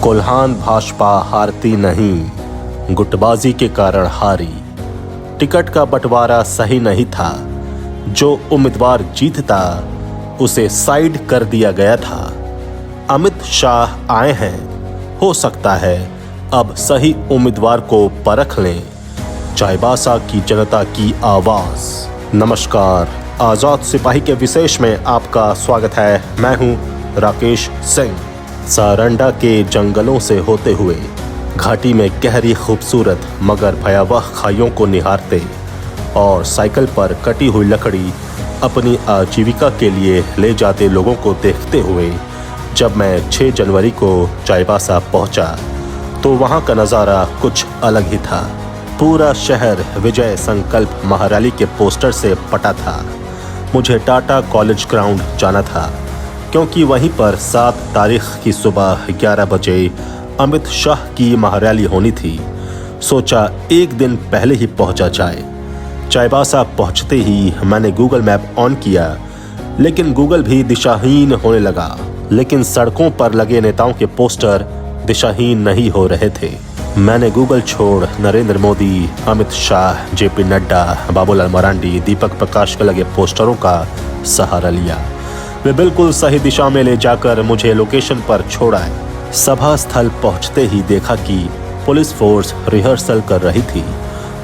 कोल्हान भाजपा हारती नहीं, गुटबाजी के कारण हारी। टिकट का बंटवारा सही नहीं था, जो उम्मीदवार जीतता उसे साइड कर दिया गया था। अमित शाह आए हैं, हो सकता है अब सही उम्मीदवार को परख लें। चाईबासा की जनता की आवाज। नमस्कार, आजाद सिपाही के विशेष में आपका स्वागत है। मैं हूं राकेश सिंह। सारंडा के जंगलों से होते हुए घाटी में गहरी खूबसूरत मगर भयावह खाइयों को निहारते और साइकिल पर कटी हुई लकड़ी अपनी आजीविका के लिए ले जाते लोगों को देखते हुए जब मैं 6 जनवरी को चाईबासा पहुंचा तो वहां का नज़ारा कुछ अलग ही था। पूरा शहर विजय संकल्प महारैली के पोस्टर से पटा था। मुझे टाटा कॉलेज ग्राउंड जाना था क्योंकि वहीं पर 7 तारीख की सुबह 11 बजे अमित शाह की महारैली होनी थी। सोचा एक दिन पहले ही पहुंचा जाए। चाईबासा पहुंचते ही मैंने गूगल मैप ऑन किया, लेकिन गूगल भी दिशाहीन होने लगा। लेकिन सड़कों पर लगे नेताओं के पोस्टर दिशाहीन नहीं हो रहे थे। मैंने गूगल छोड़ नरेंद्र मोदी, अमित शाह, जेपी नड्डा, बाबूलाल मरांडी, दीपक प्रकाश के लगे पोस्टरों का सहारा लिया। वे बिल्कुल सही दिशा में ले जाकर मुझे लोकेशन पर छोड़ाए। सभा स्थल पहुंचते ही देखा कि पुलिस फोर्स रिहर्सल कर रही थी।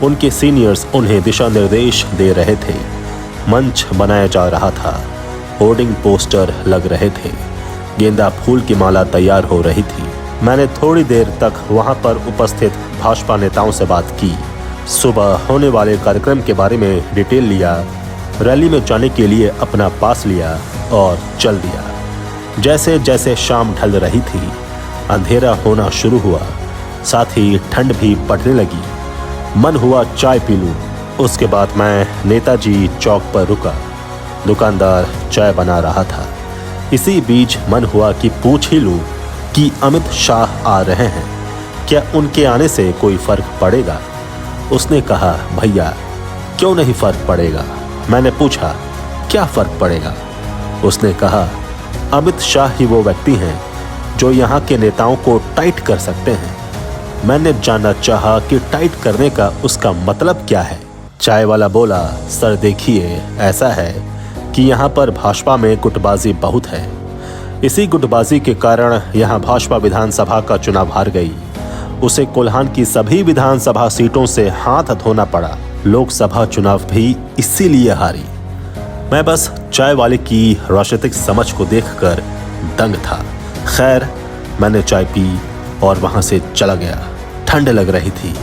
उनके सीनियर्स उन्हें दिशा निर्देश दे रहे थे। मंच बनाया जा रहा था। होर्डिंग पोस्टर लग रहे थे। गेंदा फूल की माला तैयार हो रही थी। मैंने थोड़ी देर तक वहां पर उपस्थित भाजपा नेताओं से बात की। सुबह होने वाले कार्यक्रम के बारे में डिटेल लिया। रैली में जाने के लिए अपना पास लिया और चल दिया। जैसे जैसे शाम ढल रही थी, अंधेरा होना शुरू हुआ, साथ ही ठंड भी पड़ने लगी। मन हुआ चाय पी लूं। उसके बाद मैं नेताजी चौक पर रुका। दुकानदार चाय बना रहा था। इसी बीच मन हुआ कि पूछ ही लूं कि अमित शाह आ रहे हैं, क्या उनके आने से कोई फर्क पड़ेगा? उसने कहा, भैया क्यों नहीं फर्क पड़ेगा? मैंने पूछा, क्या फर्क पड़ेगा? उसने कहा, अमित शाह ही वो व्यक्ति हैं जो यहाँ के नेताओं को टाइट कर सकते हैं। मैंने जानना चाहा कि टाइट करने का उसका मतलब क्या है। चाय वाला बोला, सर देखिए, ऐसा है कि यहाँ पर भाजपा में गुटबाजी बहुत है। इसी गुटबाजी के कारण यहाँ भाजपा विधानसभा का चुनाव हार गई। उसे कोल्हान की सभी विधानसभा सीटों से हाथ धोना पड़ा। लोकसभा चुनाव भी इसीलिए हारी। मैं बस चाय वाले की राजनीतिक समझ को देखकर दंग था। खैर, मैंने चाय पी और वहां से चला गया। ठंड लग रही थी,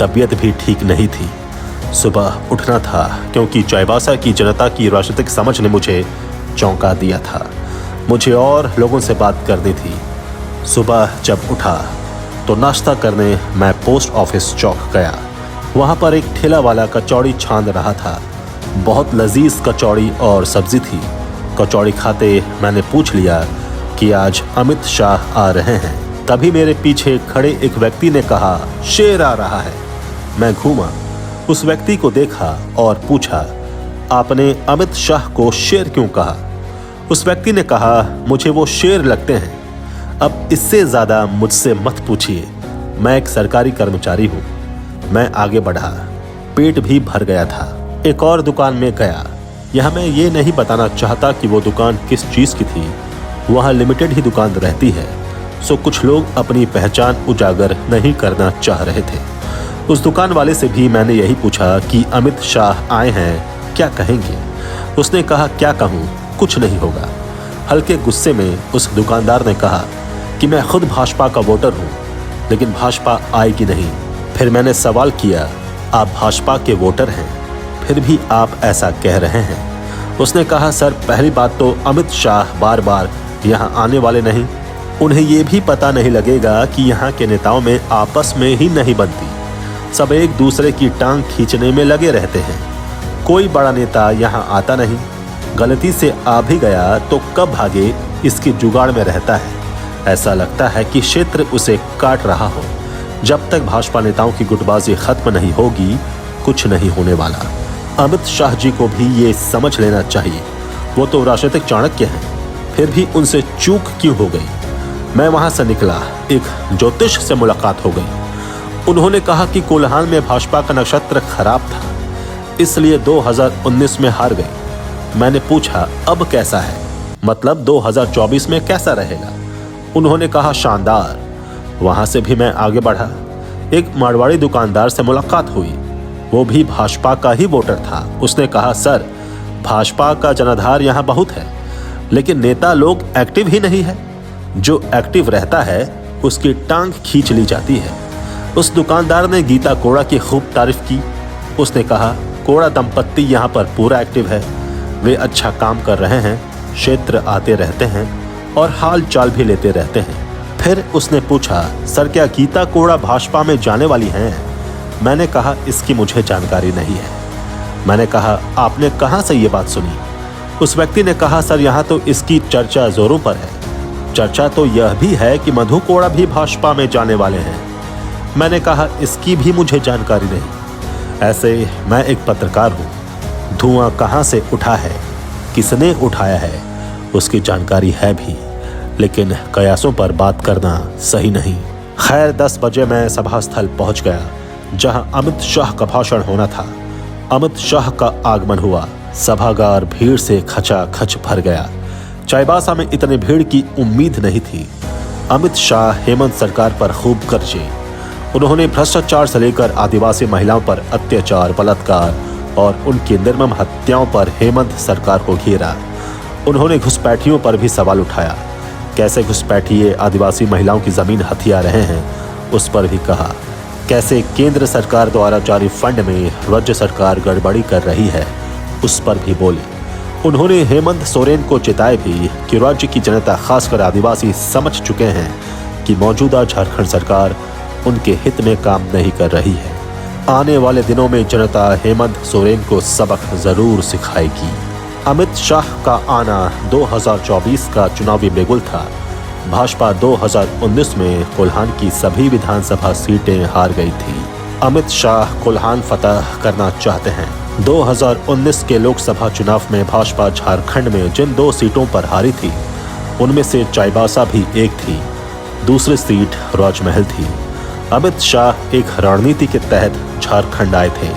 तबीयत भी ठीक नहीं थी। सुबह उठना था क्योंकि चाईबासा की जनता की राजनीतिक समझ ने मुझे चौंका दिया था। मुझे और लोगों से बात करनी थी। सुबह जब उठा तो नाश्ता करने मैं पोस्ट ऑफिस चौक गया। वहां पर एक ठेला वाला कचौड़ी छान रहा था। बहुत लजीज कचौड़ी और सब्जी थी। कचौड़ी खाते मैंने पूछ लिया कि आज अमित शाह आ रहे हैं। तभी मेरे पीछे खड़े एक व्यक्ति ने कहा, शेर आ रहा है। मैं घूमा, उस व्यक्ति को देखा और पूछा, आपने अमित शाह को शेर क्यों कहा? उस व्यक्ति ने कहा, मुझे वो शेर लगते हैं। अब इससे ज्यादा मुझसे मत पूछिए, मैं एक सरकारी कर्मचारी हूँ। मैं आगे बढ़ा। पेट भी भर गया था। एक और दुकान में गया। यहाँ मैं ये नहीं बताना चाहता कि वो दुकान किस चीज़ की थी। वहाँ लिमिटेड ही दुकान रहती है, सो कुछ लोग अपनी पहचान उजागर नहीं करना चाह रहे थे। उस दुकान वाले से भी मैंने यही पूछा कि अमित शाह आए हैं, क्या कहेंगे? उसने कहा, क्या कहूँ, कुछ नहीं होगा। हल्के गुस्से में उस दुकानदार ने कहा कि मैं खुद भाजपा का वोटर हूँ, लेकिन भाजपा आएगी नहीं। फिर मैंने सवाल किया, आप भाजपा के वोटर हैं, फिर भी आप ऐसा कह रहे हैं? उसने कहा, सर पहली बात तो अमित शाह बार बार यहाँ आने वाले नहीं। उन्हें ये भी पता नहीं लगेगा कि यहाँ के नेताओं में आपस में ही नहीं बनती। सब एक दूसरे की टांग खींचने में लगे रहते हैं। कोई बड़ा नेता यहाँ आता नहीं। गलती से आ भी गया तो कब भागे, इसकी जुगाड़ में रहता है। ऐसा लगता है कि क्षेत्र उसे काट रहा हो। जब तक भाजपा नेताओं की गुटबाजी खत्म नहीं होगी, कुछ नहीं होने वाला। अमित शाह जी को भी ये समझ लेना चाहिए। वो तो राजनीतिक चाणक्य हैं, फिर भी उनसे चूक क्यों हो गई? मैं वहां से निकला, एक ज्योतिष से मुलाकात हो गई। उन्होंने कहा कि कोल्हान में भाजपा का नक्षत्र खराब था, इसलिए 2019 में हार गई। मैंने पूछा अब कैसा है, मतलब 2024 में कैसा रहेगा? उन्होंने कहा शानदार। वहां से भी मैं आगे बढ़ा, एक मारवाड़ी दुकानदार से मुलाकात हुई, वो भी भाजपा का ही वोटर था। उसने कहा सर, भाजपा का जनाधार यहाँ बहुत है, लेकिन नेता लोग एक्टिव ही नहीं है। जो एक्टिव रहता है उसकी टांग खींच ली जाती है। उस दुकानदार ने गीता कोड़ा की खूब तारीफ की। उसने कहा कोड़ा दंपत्ति यहाँ पर पूरा एक्टिव है, वे अच्छा काम कर रहे हैं, क्षेत्र आते रहते हैं और हाल चाल भी लेते रहते हैं। फिर उसने पूछा सर क्या गीता कोड़ा भाजपा में जाने वाली हैं? मैंने कहा इसकी मुझे जानकारी नहीं है। मैंने कहा आपने कहां से ये बात सुनी? उस व्यक्ति ने कहा सर यहाँ तो इसकी चर्चा जोरों पर है। चर्चा तो यह भी है कि मधु कोड़ा भी भाजपा में जाने वाले हैं। मैंने कहा इसकी भी मुझे जानकारी नहीं। ऐसे मैं एक पत्रकार हूँ, धुआं कहाँ से उठा है, किसने उठाया है, उसकी जानकारी है भी, लेकिन कयासों पर बात करना सही नहीं। खैर 10 बजे मैं सभा स्थल पहुंच गया, जहां अमित शाह का भाषण होना था। अमित शाह का आगमन हुआ, सभागार भीड़ से खचाखच भर गया। चाईबासा में इतने भीड़ की उम्मीद नहीं थी। अमित शाह हेमंत सरकार पर खूब गरजे। उन्होंने भ्रष्टाचार से लेकर आदिवासी महिलाओं पर अत्याचार, बलात्कार और उनकी निर्मम हत्याओं पर हेमंत सरकार को घेरा। उन्होंने घुसपैठियों पर भी सवाल उठाया, कैसे घुसपैठिए आदिवासी महिलाओं की जमीन हथिया रहे हैं, उस पर भी कहा। कैसे केंद्र सरकार द्वारा जारी फंड में राज्य सरकार गड़बड़ी कर रही है, उस पर भी बोले। उन्होंने हेमंत सोरेन को चिताए भी कि राज्य की जनता, खासकर आदिवासी, समझ चुके हैं कि मौजूदा झारखंड सरकार उनके हित में काम नहीं कर रही है। आने वाले दिनों में जनता हेमंत सोरेन को सबक जरूर सिखाएगी। अमित शाह का आना 2024 का चुनावी बिगुल था। भाजपा 2019 में कोल्हान की सभी विधानसभा सीटें हार गई थी। अमित शाह कोल्हान फतह करना चाहते हैं। 2019 के लोकसभा चुनाव में भाजपा झारखंड में जिन 2 सीटों पर हारी थी, उनमें से चाईबासा भी एक थी, दूसरी सीट राजमहल थी। अमित शाह एक रणनीति के तहत झारखंड आए थे।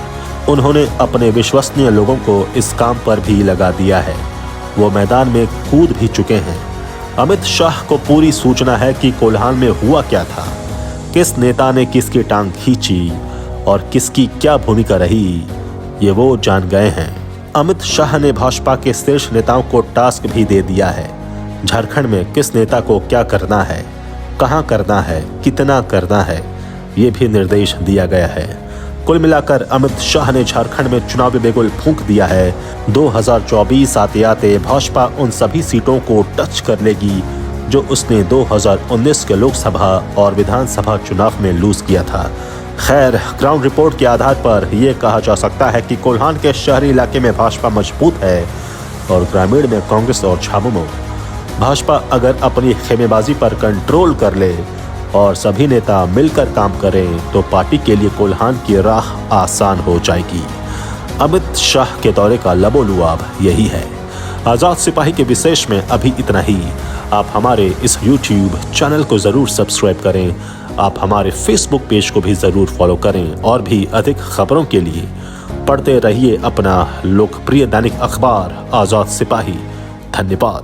उन्होंने अपने विश्वसनीय लोगों को इस काम पर भी लगा दिया है। वो मैदान में कूद भी चुके हैं। अमित शाह को पूरी सूचना है कि कोल्हान में हुआ क्या था, किस नेता ने किसकी टांग खींची और किसकी क्या भूमिका रही, ये वो जान गए हैं। अमित शाह ने भाजपा के शीर्ष नेताओं को टास्क भी दे दिया है। झारखंड में किस नेता को क्या करना है, कहां करना है, कितना करना है, ये भी निर्देश दिया गया है। कुल मिलाकर अमित शाह ने झारखंड में चुनावी बिगुल फूंक दिया है। 2024 आते आते भाजपा उन सभी सीटों को टच कर लेगी जो उसने 2019 के लोकसभा और विधानसभा चुनाव में लूज किया था। खैर, ग्राउंड रिपोर्ट के आधार पर यह कहा जा सकता है कि कोल्हान के शहरी इलाके में भाजपा मजबूत है और ग्रामीण में कांग्रेस और झामुमो। भाजपा अगर अपनी खेमेबाजी पर कंट्रोल कर ले और सभी नेता मिलकर काम करें तो पार्टी के लिए कोल्हान की राह आसान हो जाएगी। अमित शाह के दौरे का लबोलुआब यही है। आजाद सिपाही के विशेष में अभी इतना ही। आप हमारे इस YouTube चैनल को जरूर सब्सक्राइब करें। आप हमारे Facebook पेज को भी जरूर फॉलो करें और भी अधिक खबरों के लिए पढ़ते रहिए अपना लोकप्रिय दैनिक अखबार आजाद सिपाही। धन्यवाद।